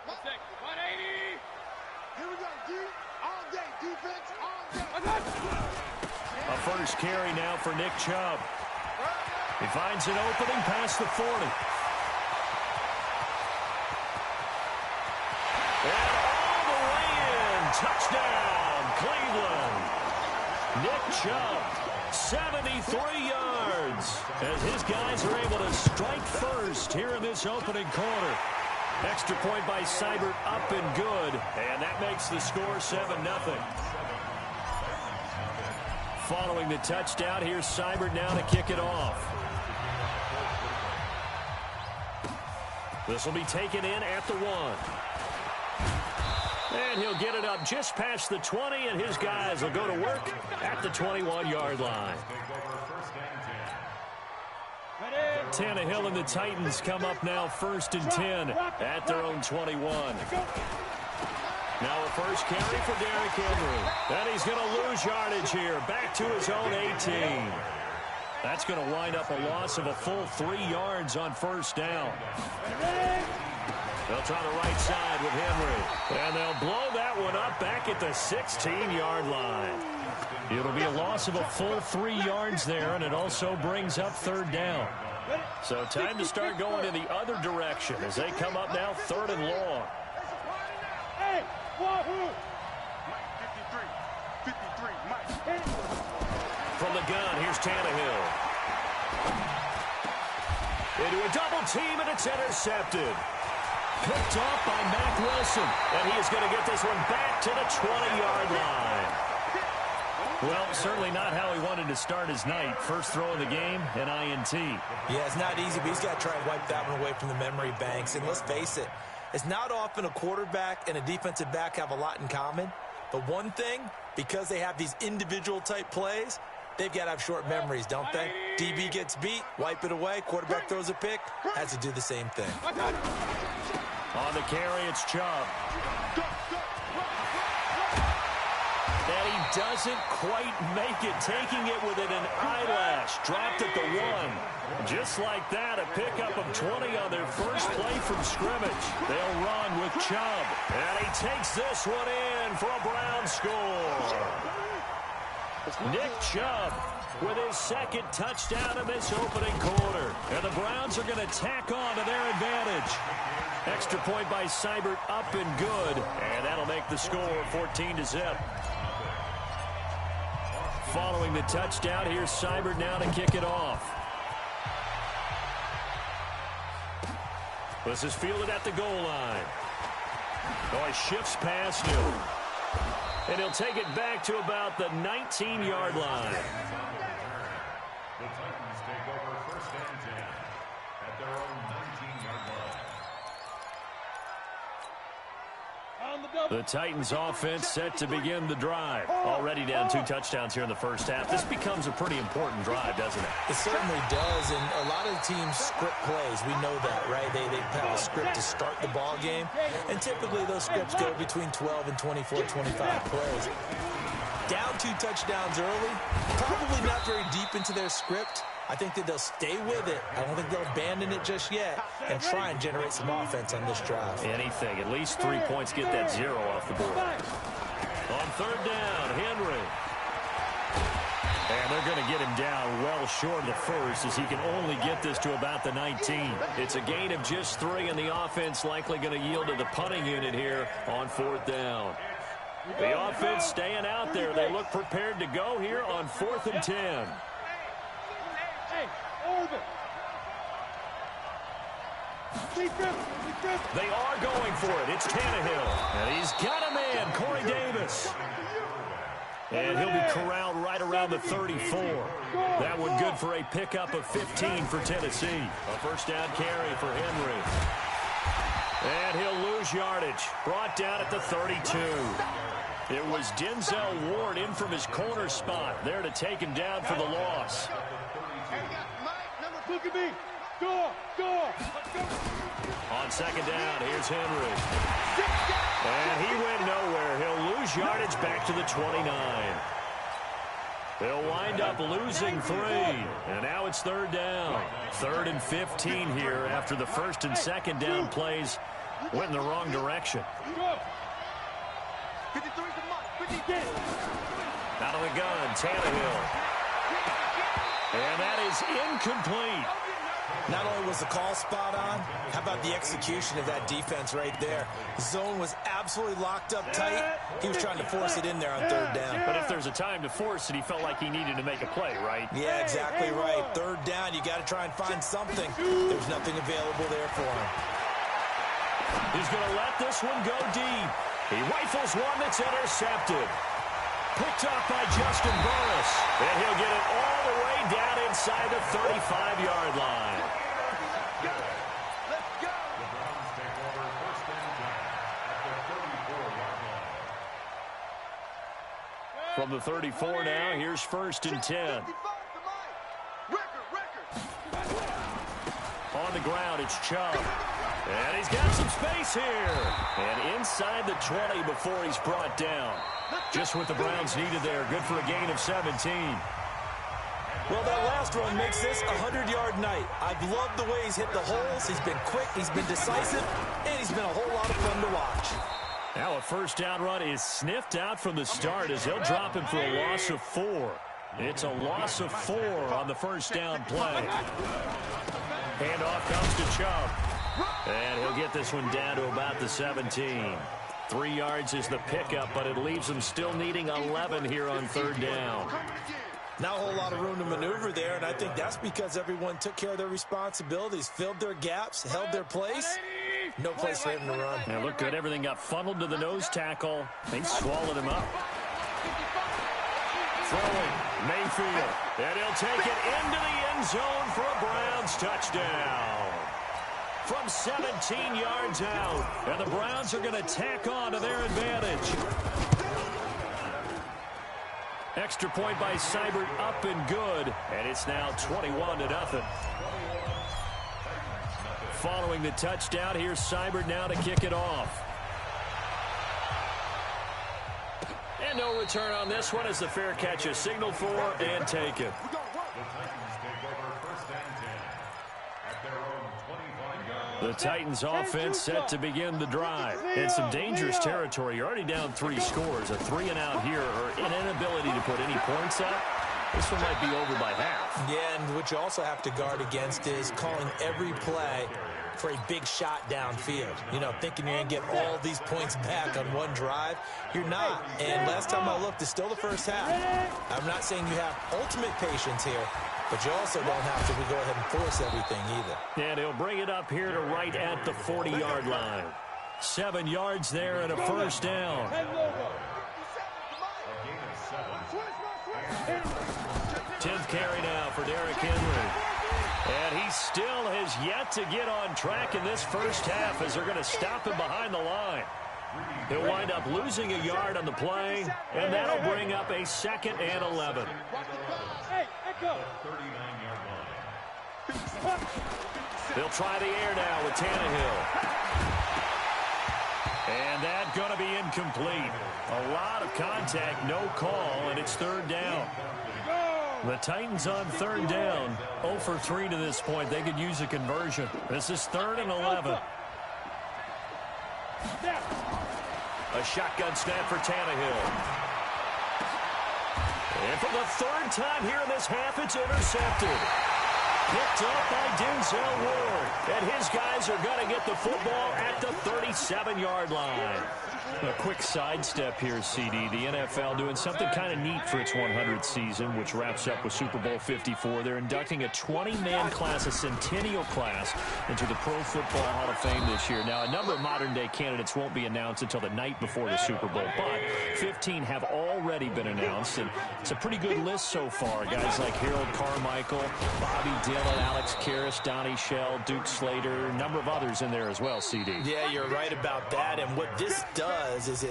Here we go, D. All day, defense, all day. A first carry now for Nick Chubb. He finds an opening past the 40. And all the way in. Touchdown, Cleveland. Nick Chubb, 73 yards, as his guys are able to strike first here in this opening quarter. Extra point by Seibert, up and good, and that makes the score 7-0. Following the touchdown, here's Seibert now to kick it off. This will be taken in at the 1. And he'll get it up just past the 20, and his guys will go to work at the 21-yard line. Tannehill and the Titans come up now 1st and 10 at their own 21. Now a first carry for Derrick Henry. And he's going to lose yardage here, back to his own 18. That's going to wind up a loss of a full 3 yards on first down. They'll try the right side with Henry. And they'll blow that one up back at the 16-yard line. It'll be a loss of a full 3 yards there, and it also brings up 3rd down. So time to start going in the other direction as they come up now 3rd and long. From the gun, here's Tannehill. Into a double team, and it's intercepted. Picked off by Mack Wilson, and he is going to get this one back to the 20-yard line. Well, certainly not how he wanted to start his night. First throw of the game, an INT. Yeah, it's not easy, but he's got to try and wipe that one away from the memory banks. And let's face it, it's not often a quarterback and a defensive back have a lot in common. But one thing, because they have these individual type plays, they've got to have short memories, don't they? DB gets beat, wipe it away. Quarterback throws a pick, has to do the same thing. On the carry, it's Chubb. And he doesn't quite make it, taking it within an eyelash. Dropped at the 1. Just like that, a pickup of 20 on their first play from scrimmage. They'll run with Chubb. And he takes this one in for a Brown score. Nick Chubb with his 2nd touchdown in this opening quarter. And the Browns are going to tack on to their advantage. Extra point by Seibert, up and good. And that'll make the score 14-0. Following the touchdown, here's Seibert now to kick it off. This is fielded at the goal line. Oh, he shifts past him. And he'll take it back to about the 19-yard line. The Titans take over 1st and 10 at their own 19-yard line. The Titans offense set to begin the drive. Already down 2 touchdowns here in the first half. This becomes a pretty important drive, doesn't it? It certainly does, and a lot of teams script plays. We know that, right? They have a script to start the ball game, and typically those scripts go between 12 and 24, 25 plays. Down 2 touchdowns early, probably not very deep into their script. I think that they'll stay with it. I don't think they'll abandon it just yet and try and generate some offense on this drive. Anything. At least 3 points, get that 0 off the board. On 3rd down, Henry. And they're going to get him down well short of the first, as he can only get this to about the 19. It's a gain of just 3, and the offense likely going to yield to the punting unit here on 4th down. The offense staying out there. They look prepared to go here on 4th and 10. They are going for it. It's Tannehill. And he's got a man, Corey Davis. And he'll be corralled right around the 34. That one good for a pickup of 15 for Tennessee. A first down carry for Henry. And he'll lose yardage. Brought down at the 32. It was Denzel Ward in from his corner spot there to take him down for the loss. Look at me. Go. On 2nd down, here's Henry. And he went nowhere. He'll lose yardage back to the 29. They'll wind up losing 3. And now it's 3rd down. 3rd and 15 here after the 1st and 2nd down plays went in the wrong direction. Out of the gun, Tannehill. And that is incomplete. Not only was the call spot on, how about the execution of that defense right there? The zone was absolutely locked up tight. He was trying to force it in there on third down. But if there's a time to force it, he felt like he needed to make a play, right? Yeah, exactly right. Third down, you got to try and find something. There's nothing available there for him. He's going to let this one go deep. He rifles one that's intercepted. Picked off by Justin Burris. And he'll get it all the way down inside the 35-yard line. Let's go. The Browns take over first and 10 at the 34-yard line. From the 34 now, here's first and 10. On the ground, it's Chubb. And he's got some space here. And inside the 20 before he's brought down. Just what the Browns needed there. Good for a gain of 17. Well, that last run makes this a 100-yard night. I've loved the way he's hit the holes. He's been quick, he's been decisive, and he's been a whole lot of fun to watch. Now a first down run is sniffed out from the start as he'll drop him for a loss of 4. It's a loss of 4 on the first down play. Handoff comes to Chubb. And he'll get this one down to about the 17. 3 yards is the pickup, but it leaves them still needing 11 here on third down. Not a whole lot of room to maneuver there, and I think that's because everyone took care of their responsibilities, filled their gaps, held their place. No place for him to run. Yeah, look good. Everything got funneled to the nose tackle. They swallowed him up. Throwing, Mayfield. And he'll take it into the end zone for a Browns touchdown. From 17 yards out. And the Browns are going to tack on to their advantage. Extra point by Seibert up and good. And it's now 21-0. Following the touchdown, here's Seibert now to kick it off. And no return on this one as the fair catch is signaled for and taken. The Titans offense set to begin the drive. And some dangerous territory. You're already down 3 scores. A 3-and-out here or an inability to put any points up. This one might be over by half. Yeah, and what you also have to guard against is calling every play for a big shot downfield. You know, thinking you're going to get all these points back on one drive. You're not. And last time I looked, it's still the first half. I'm not saying you have ultimate patience here, but you also don't have to go ahead and force everything either. And he'll bring it up here to right at the 40-yard line. 7 yards there and a first down. 10th carry now for Derrick Henry. And he still has yet to get on track in this first half as they're going to stop him behind the line. He'll wind up losing a yard on the play, and that'll bring up a 2nd and 11. They'll try the air now with Tannehill. And that's going to be incomplete. A lot of contact, no call, and it's third down. The Titans on third down, 0 for 3 to this point. They could use a conversion. This is 3rd and 11. A shotgun snap for Tannehill. And for the 3rd time here in this half, it's intercepted. Picked up by Denzel Ward. And his guys are going to get the football at the 37-yard line. A quick sidestep here, CD. The NFL doing something kind of neat for its 100th season, which wraps up with Super Bowl 54. They're inducting a 20-man class, a centennial class, into the Pro Football Hall of Fame this year. Now, a number of modern-day candidates won't be announced until the night before the Super Bowl, but 15 have already been announced, and it's a pretty good list so far. Guys like Harold Carmichael, Bobby Dillon, Alex Karras, Donnie Shell, Duke Slater, a number of others in there as well, CD. Yeah, you're right about that, and what this does is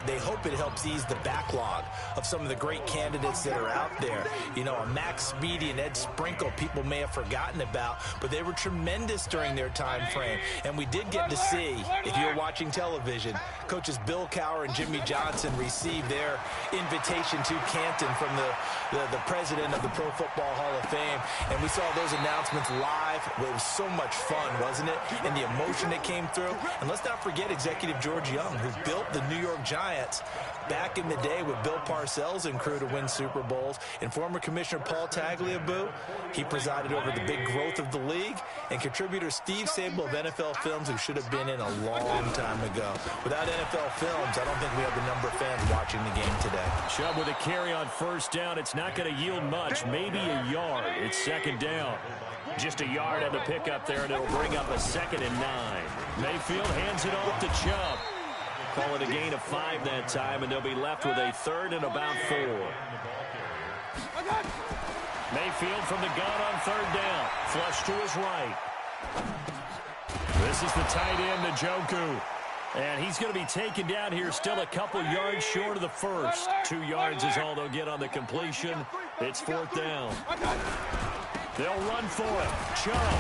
they hope it helps ease the backlog of some of the great candidates that are out there. You know, a Max Speedy and Ed Sprinkle people may have forgotten about, but they were tremendous during their time frame. And we did get to see, if you're watching television, coaches Bill Cowher and Jimmy Johnson receive their invitation to Canton from the president of the Pro Football Hall of Fame. And we saw those announcements live. It was so much fun, wasn't it? And the emotion that came through. And let's not forget Executive George Young, who built the New York Giants back in the day with Bill Parcells and crew to win Super Bowls. And former Commissioner Paul Tagliabue, he presided over the big growth of the league. And contributor Steve Sable of NFL Films, who should have been in a long time ago. Without NFL Films, I don't think we have the number of fans watching the game today. Chubb with a carry on first down. It's not going to yield much, maybe a yard. It's second down. Just a yard on the pickup there, and it'll bring up a 2nd and 9. Mayfield hands it off to Chubb. Call it a gain of 5 that time, and they'll be left with a 3rd and about 4. Mayfield from the gun on 3rd down. Flush to his right. This is the tight end, Njoku. And he's going to be taken down here, still a couple yards short of the first. 2 yards is all they'll get on the completion. It's 4th down. They'll run for it. Chubb.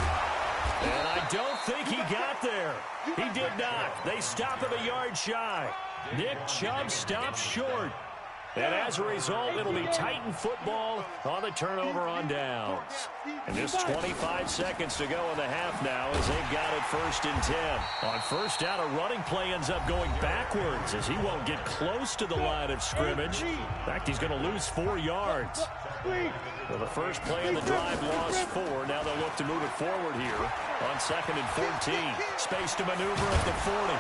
And I don't think he got there. He did not. They stop him a yard shy. Nick Chubb stops short. And as a result, it'll be Titan football on the turnover on downs. And just 25 seconds to go in the half now as they've got it 1st and 10. On first down, a running play ends up going backwards as he won't get close to the line of scrimmage. In fact, he's going to lose 4 yards. Well, the first play of the drive lost 4. Now they'll look to move it forward here on 2nd and 14. Space to maneuver at the 40.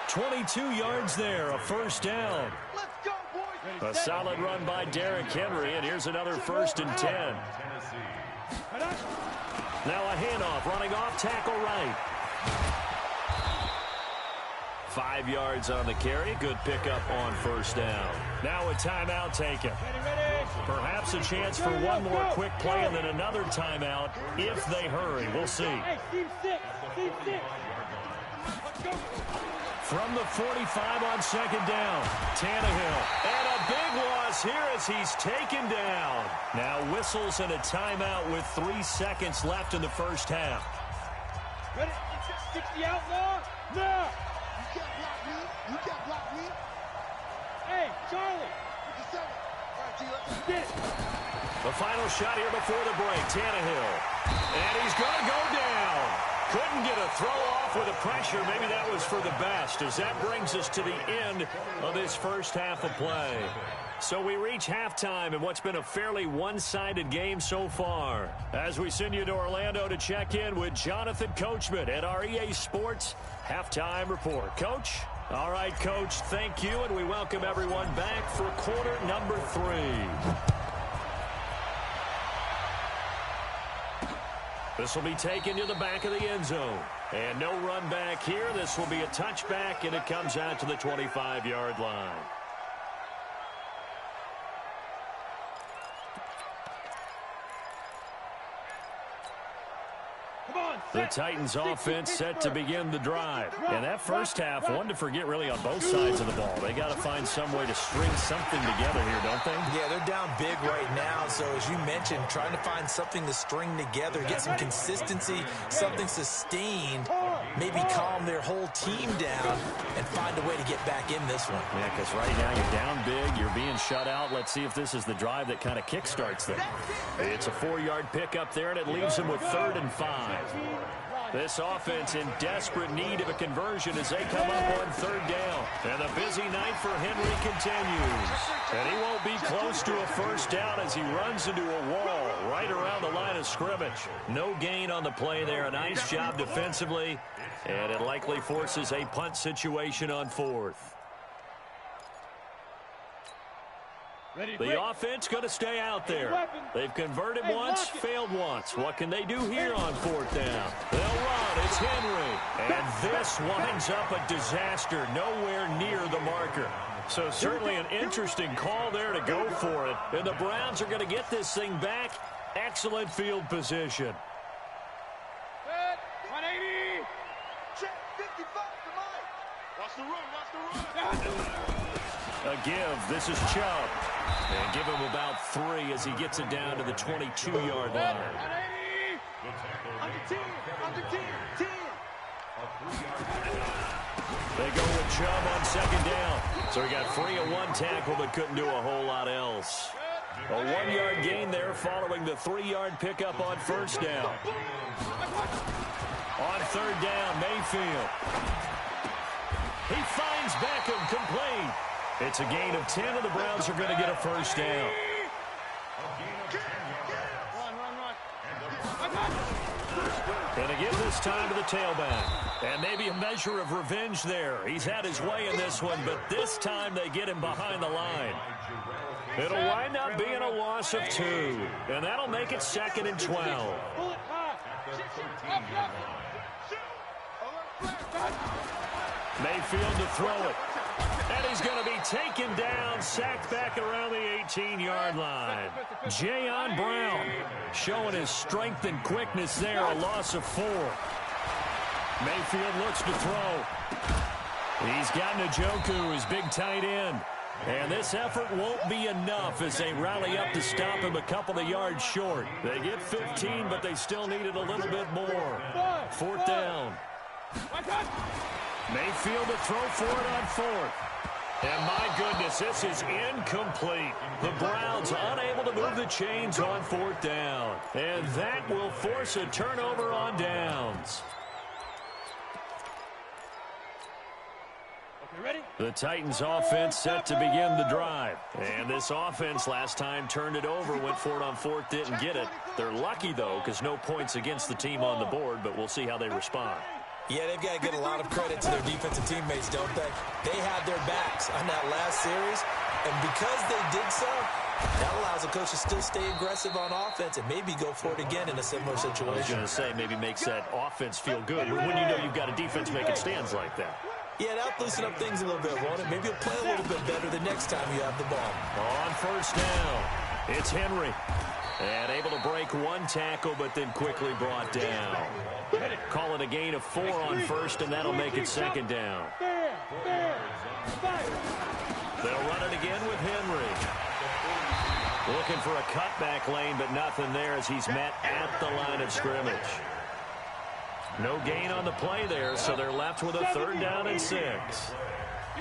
22 yards there, a first down. A solid run by Derrick Henry, and here's another 1st and 10. Now a handoff, running off tackle right. 5 yards on the carry. Good pickup on first down. Now a timeout taken. Perhaps a chance for one more quick play and then another timeout if they hurry. We'll see. From the 45 on 2nd down, Tannehill. And a big loss here as he's taken down. Now whistles and a timeout with 3 seconds left in the first half. Ready? 60 out now? Now! You can't block me. You can't block me. Hey, Charlie. 57. All right, T, let's get it. The final shot here before the break, Tannehill. And he's going to go down. Couldn't get a throw off with the pressure. Maybe that was for the best, as that brings us to the end of this first half of play. So we reach halftime in what's been a fairly one-sided game so far. As we send you to Orlando to check in with Jonathan Coachman at our EA Sports Halftime Report. Coach? All right, Coach, thank you, and we welcome everyone back for quarter number 3. This will be taken to the back of the end zone. And no run back here. This will be a touchback, and it comes out to the 25-yard line. The Titans offense set to begin the drive. And that first half, one to forget really on both sides of the ball. They got to find some way to string something together here, don't they? Yeah, they're down big right now. So as you mentioned, trying to find something to string together, get some consistency, something sustained, maybe calm their whole team down and find a way to get back in this one. Yeah, because right now you're down big, you're being shut out. Let's see if this is the drive that kind of kickstarts them. It's a 4-yard pickup there, and it leaves them with 3rd and 5. This offense in desperate need of a conversion as they come up on 3rd down. And the busy night for Henry continues. And he won't be close to a first down as he runs into a wall right around the line of scrimmage. No gain on the play there. A nice job defensively. And it likely forces a punt situation on 4th. The offense going to stay out there. They've converted once, failed once. What can they do here on 4th down? They'll run. It's Henry. And this winds up a disaster, nowhere near the marker. So certainly an interesting call there to go for it. And the Browns are going to get this thing back. Excellent field position. 180. Check 55 to Mike. Watch the run. Watch the run. A give. This is Chubb. And give him about 3 as he gets it down to the 22-yard line. 180. Under 10. Under 10. 10. They go with Chubb on 2nd down. So he got free of 1 tackle but couldn't do a whole lot else. A 1-yard gain there following the 3-yard pickup on first down. On third down, Mayfield. He finds Beckham, complete. It's a gain of 10, and the Browns are going to get a first down. And they give this time to the tailback. And maybe a measure of revenge there. He's had his way in this one, but this time they get him behind the line. It'll wind up being a loss of 2. And that'll make it 2nd and 12. Mayfield to throw it. And he's going to be taken down, sacked back around the 18-yard line. Jayon Brown showing his strength and quickness there, a loss of 4. Mayfield looks to throw. He's got Njoku, his big tight end. And this effort won't be enough as they rally up to stop him a couple of yards short. They get 15, but they still needed a little bit more. 4th down. Mayfield to throw for it on 4th. And my goodness, this is incomplete. The Browns unable to move the chains on 4th down. And that will force a turnover on downs. The Titans offense set to begin the drive. And this offense last time turned it over, went for it on 4th, didn't get it. They're lucky, though, because no points against the team on the board, but we'll see how they respond. Yeah, they've got to give a lot of credit to their defensive teammates, don't they? They had their backs on that last series, and because they did so, that allows the coach to still stay aggressive on offense and maybe go for it again in a similar situation. I was going to say, maybe makes that offense feel good when you know you've got a defense making stands like that. Yeah, that'll loosen up things a little bit, won't it? Maybe you'll play a little bit better the next time you have the ball. On first down, it's Henry. And able to break 1 tackle, but then quickly brought down. Call it a gain of 4 on first, and that'll make it 2nd down. They'll run it again with Henry. Looking for a cutback lane, but nothing there as he's met at the line of scrimmage. No gain on the play there, so they're left with a 3rd down and 6.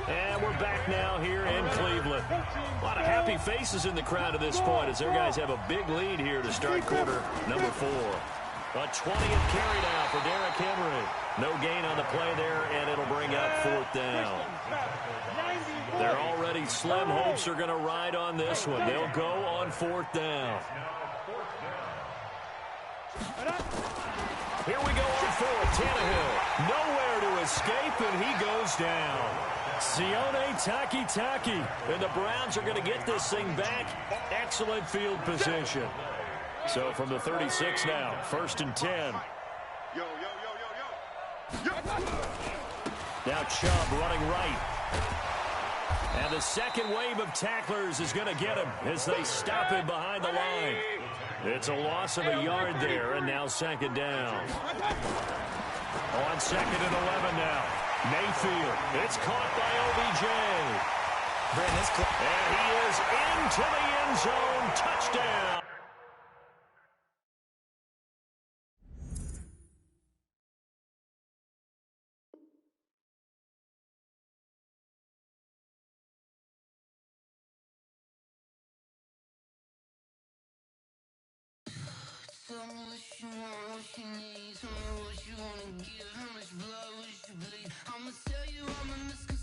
And we're back now here in Cleveland. A lot of happy faces in the crowd at this point as their guys have a big lead here to start quarter number 4. A 20th carry now for Derrick Henry. No gain on the play there, and it'll bring up 4th down. They're already slim hopes are going to ride on this one. They'll go on 4th down. Here we go on 4th. Tannehill nowhere to escape, and he goes down. Sione Taki. And the Browns are going to get this thing back. Excellent field position. So from the 36 now, 1st and 10. Now Chubb running right. And the second wave of tacklers is going to get him as they stop him behind the line. It's a loss of a yard there, and now 2nd down. On 2nd and 11 now. Mayfield. It's caught by OBJ. And he is into the end zone. Touchdown. Tell me what you want, what you need. Tell me what you wanna give. How much blood would you bleed? I'ma tell you I'm a